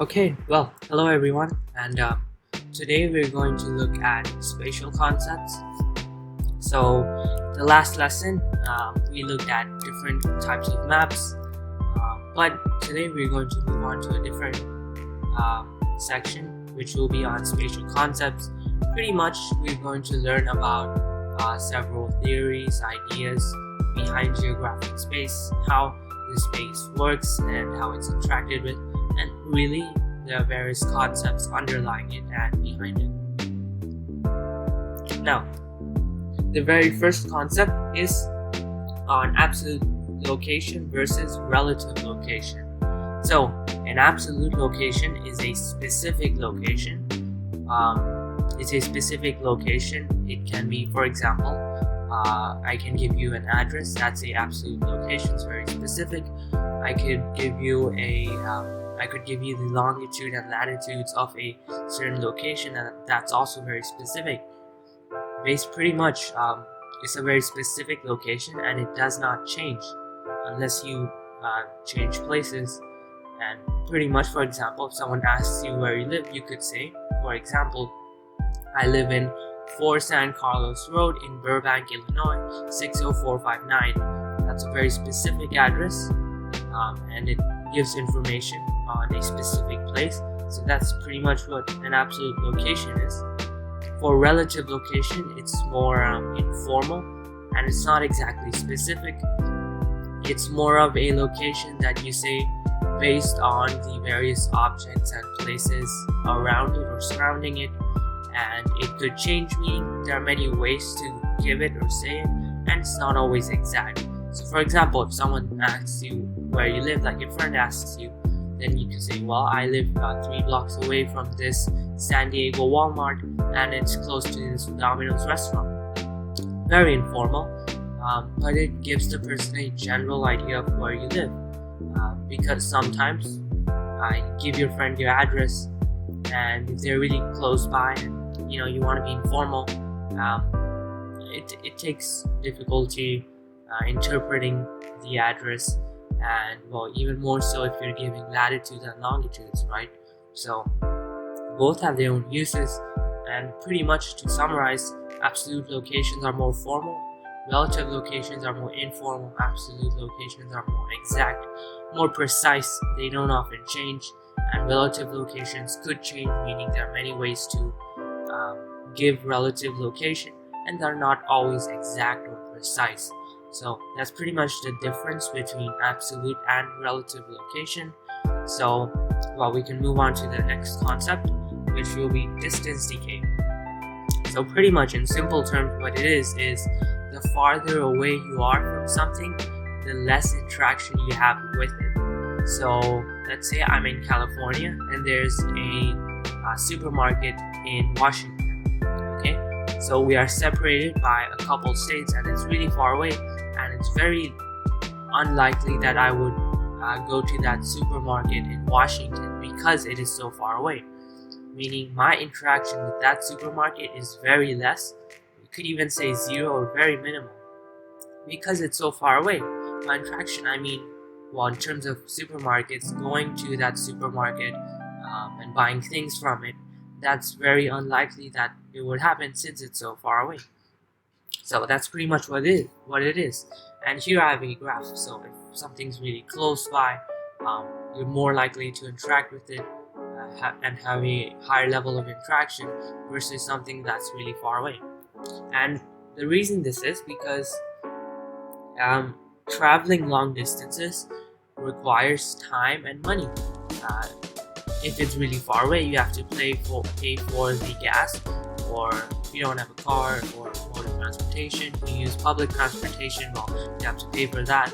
Okay, well, hello everyone, and today we're going to look at spatial concepts. So, the last lesson we looked at different types of maps, but today we're going to move on to a different section, which will be on spatial concepts. Pretty much, we're going to learn about several theories, ideas behind geographic space, how the space works, and how it's interacted with. And really, there are various concepts underlying it and behind it. Now, the very first concept is on absolute location versus relative location. So, an absolute location is a specific location. It's a specific location. It can be, for example, I can give you an address. That's a absolute location. It's very specific. I could give you the longitude and latitudes of a certain location, and that's also very specific. Pretty much, it's a very specific location, and it does not change unless you change places. And pretty much, for example, if someone asks you where you live, you could say, for example, I live in 4 San Carlos Road in Burbank, Illinois, 60459. That's a very specific address, and it gives information on a specific place. So that's pretty much what an absolute location is. For relative location, it's more informal, and it's not exactly specific. It's more of a location that you say based on the various objects and places around it or surrounding it, and it could change meaning. There are many ways to give it or say it, and it's not always exact. So for example, if someone asks you where you live, like your friend asks you, then you can say, well, I live 3 blocks away from this San Diego Walmart, and it's close to this Domino's restaurant. Very informal, but it gives the person a general idea of where you live. Because sometimes I give your friend your address, and if they're really close by and you want to be informal, it takes difficulty interpreting the address, and well, even more so if you're giving latitudes and longitudes, right? So both have their own uses, and pretty much to summarize, absolute locations are more formal, relative locations are more informal, absolute locations are more exact, more precise, they don't often change, and relative locations could change, meaning there are many ways to give relative location, and they're not always exact or precise. So that's pretty much the difference between absolute and relative location. So, well, we can move on to the next concept, which will be distance decay. So pretty much in simple terms, what it is the farther away you are from something, the less interaction you have with it. So let's say I'm in California and there's a supermarket in Washington. Okay, so we are separated by a couple states, and it's really far away, and it's very unlikely that I would go to that supermarket in Washington because it is so far away. Meaning my interaction with that supermarket is very less. You could even say zero or very minimal because it's so far away. My interaction, in terms of supermarkets, going to that supermarket and buying things from it, that's very unlikely that it would happen since it's so far away. So that's pretty much what it is. And here I have a graph. So if something's really close by, you're more likely to interact with it and have a higher level of interaction versus something that's really far away. And the reason this is because traveling long distances requires time and money. If it's really far away, you have to pay for the gas, or if you don't have a car or mode of transportation, you use public transportation, well, you have to pay for that.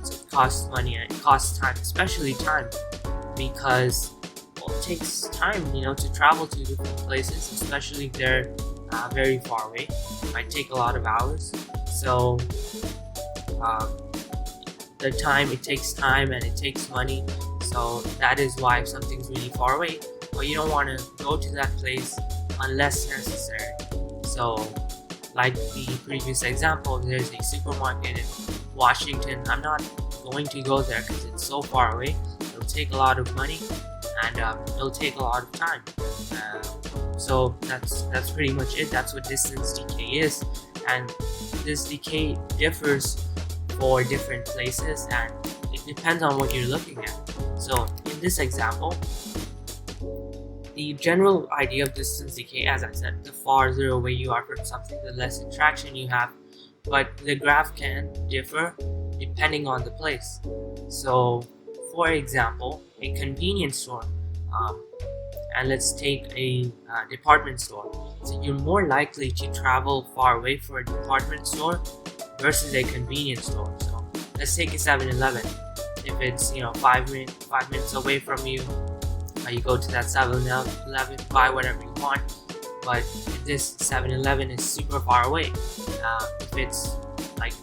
So it costs money and it costs time, especially time, because it takes time, to travel to different places, especially if they're very far away. It might take a lot of hours. So it takes time and it takes money. So that is why if something's really far away, well, you don't want to go to that place unless necessary. So like the previous example, there's a supermarket in Washington. I'm not going to go there because it's so far away. It'll take a lot of money, and it'll take a lot of time. So that's pretty much it. That's what distance decay is, and this decay differs for different places, and it depends on what you're looking at. So in this example, the general idea of distance decay, as I said, the farther away you are from something, the less interaction you have, but the graph can differ depending on the place. So for example, a convenience store, and let's take a department store. So you're more likely to travel far away for a department store versus a convenience store. So let's take a 7-Eleven. If it's 5 minutes away from you, you go to that 7-Eleven, buy whatever you want. But if this 7-Eleven is super far away, if it's like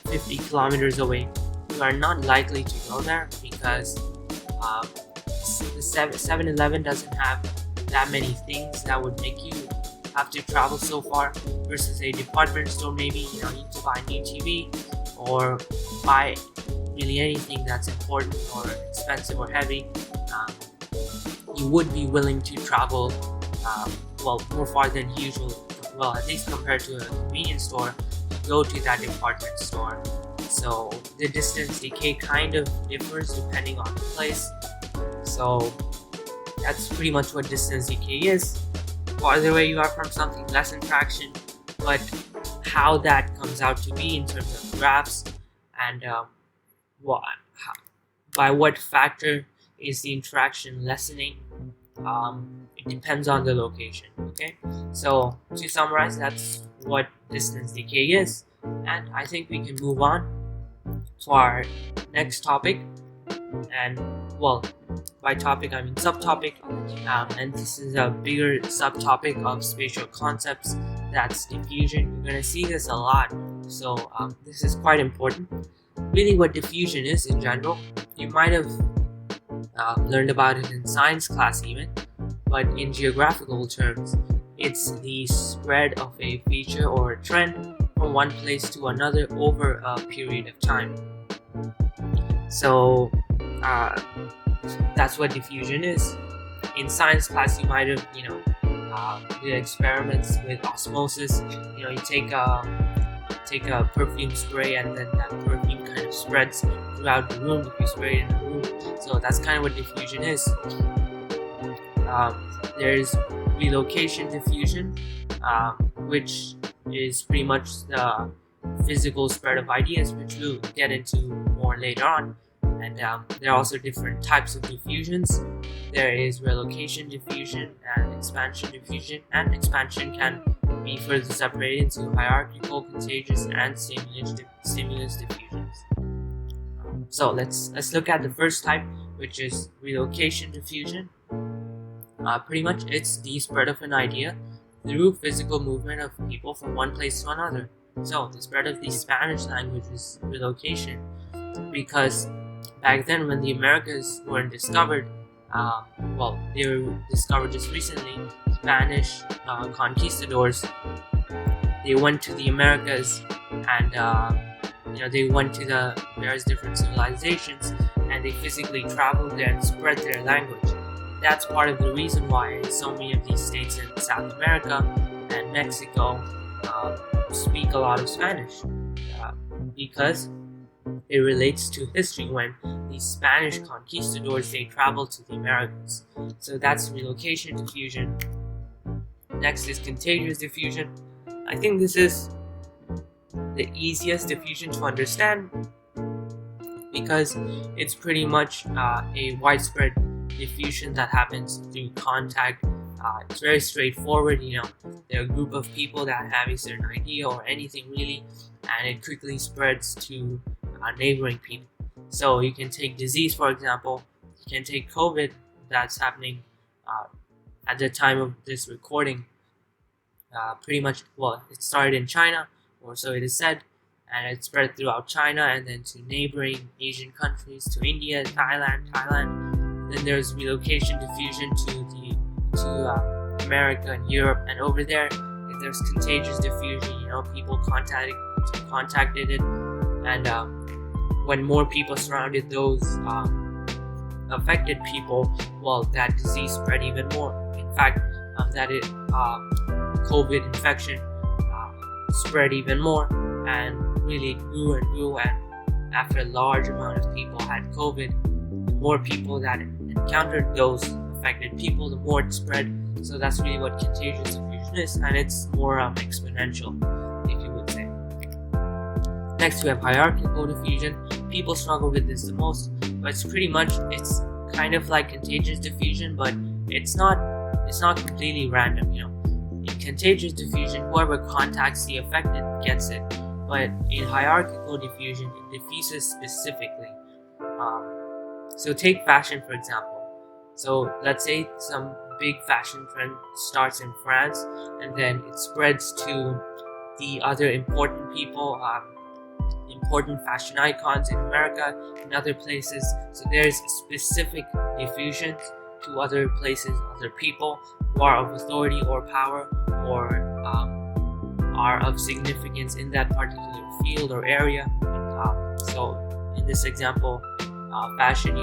50 kilometers away, you are not likely to go there because the 7-Eleven doesn't have that many things that would make you have to travel so far, versus a department store. Maybe you need to buy a new TV or buy really anything that's important or expensive or heavy. You would be willing to travel more far than usual, at least compared to a convenience store, to go to that department store. So the distance decay kind of differs depending on the place. So that's pretty much what distance decay is. Farther away you are from something, less interaction, but how that comes out to be in terms of graphs and by what factor is the interaction lessening, it depends on the location. Okay, so to summarize, that's what distance decay is, and I think we can move on to our next topic. And by topic I mean subtopic, and this is a bigger subtopic of spatial concepts. That's diffusion. You're gonna see this a lot, so this is quite important. Really, what diffusion is in general, you might have learned about it in science class even, but in geographical terms, it's the spread of a feature or a trend from one place to another over a period of time. So that's what diffusion is. In science class, you might have did experiments with osmosis. You take a perfume spray, and then that perfume kind of spreads throughout the room if you spray it in the room. So that's kind of what diffusion is. There's relocation diffusion, which is pretty much the physical spread of ideas, which we'll get into more later on. And there are also different types of diffusions. There is relocation diffusion and expansion diffusion, and expansion can be further separated into hierarchical, contagious, and stimulus diffusions. So let's look at the first type, which is relocation diffusion. Pretty much it's the spread of an idea through physical movement of people from one place to another. So the spread of the Spanish language is relocation, because back then when the Americas weren't discovered, they were discovered just recently. Spanish conquistadors, they went to the Americas, and they went to the various different civilizations, and they physically traveled there and spread their language. That's part of the reason why so many of these states in South America and Mexico speak a lot of Spanish, because it relates to history when the Spanish conquistadors, they traveled to the Americas. So that's relocation diffusion. Next is contagious diffusion. I think this is the easiest diffusion to understand because it's pretty much a widespread diffusion that happens through contact. It's very straightforward. There are a group of people that have a certain idea or anything really, and it quickly spreads to neighboring people. So you can take disease, for example. You can take COVID that's happening at the time of this recording. Pretty much, it started in China, or so it is said, and it spread throughout China and then to neighboring Asian countries, to India, Thailand. Then there's relocation diffusion to America and Europe, and over there, if there's contagious diffusion, people contacted it, and when more people surrounded those affected people, well, that disease spread even more. In fact, COVID infection spread even more and really grew and grew. And after a large amount of people had COVID, the more people that encountered those affected people, the more it spread. So that's really what contagious diffusion is, and it's more exponential, if you would say. Next, we have hierarchical diffusion. People struggle with this the most, but it's kind of like contagious diffusion, but it's not completely random. In contagious diffusion, whoever contacts the affected gets it, but in hierarchical diffusion, it diffuses specifically. So take fashion, for example. So let's say some big fashion trend starts in France, and then it spreads to the other important people, important fashion icons in America and other places. So there's specific diffusions to other places, other people who are of authority or power, or are of significance in that particular field or area. So in this example, fashion,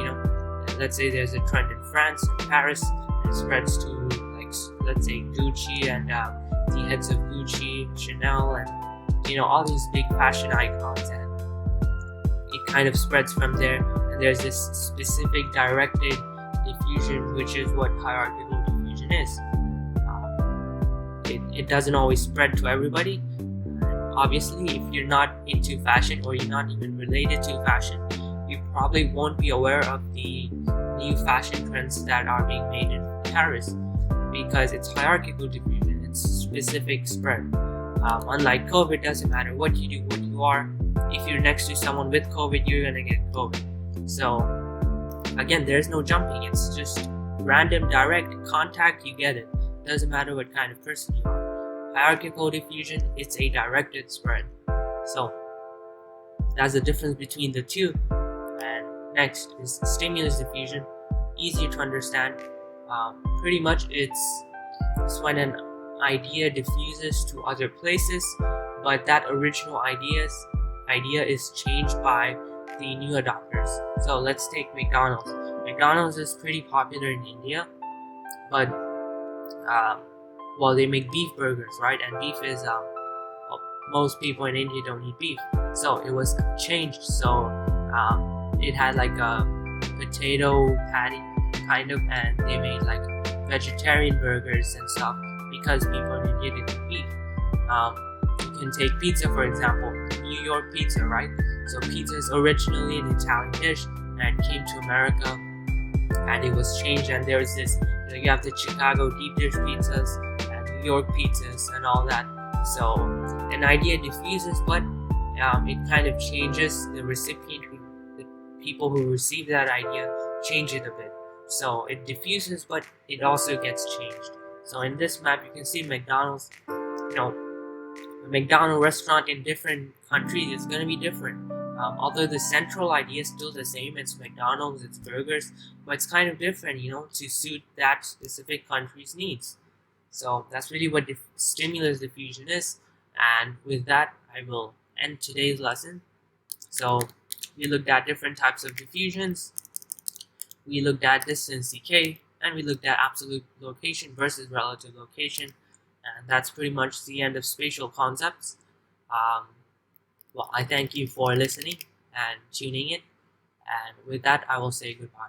let's say there's a trend in France, in Paris, and it spreads to, like, let's say Gucci and the heads of Gucci, Chanel, and all these big fashion icons, and it kind of spreads from there. And there's this specific directed diffusion, which is what hierarchical diffusion is. It doesn't always spread to everybody. Obviously, if you're not into fashion or you're not even related to fashion, you probably won't be aware of the new fashion trends that are being made in Paris, because it's hierarchical diffusion, it's specific spread. Unlike COVID, doesn't matter what you do, what you are. If you're next to someone with COVID, you're gonna get COVID. So again, there's no jumping, it's just random direct contact, you get it. Doesn't matter what kind of person you are. Hierarchical diffusion, it's a directed spread. So that's the difference between the two. And next is stimulus diffusion. Easier to understand. Pretty much it's when an idea diffuses to other places, but that original idea is changed by the new adopters. So let's take McDonald's. McDonald's is pretty popular in India, but they make beef burgers, right? And beef is most people in India don't eat beef, so it was changed. So it had like a potato patty kind of, and they made like vegetarian burgers and stuff because people in India didn't eat beef. You can take pizza, for example, New York pizza, right? So pizza is originally an Italian dish and came to America, and it was changed. And there's this, you have the Chicago deep dish pizzas and New York pizzas and all that. So an idea diffuses, but it kind of changes. The recipient, the people who receive that idea, change it a bit. So it diffuses, but it also gets changed. So in this map, you can see McDonald's. A McDonald's restaurant in different countries is going to be different. Although the central idea is still the same, it's McDonald's, it's burgers, but it's kind of different, to suit that specific country's needs. So that's really what stimulus diffusion is. And with that, I will end today's lesson. So we looked at different types of diffusions. We looked at distance decay, and we looked at absolute location versus relative location. And that's pretty much the end of spatial concepts. I thank you for listening and tuning in. And with that, I will say goodbye.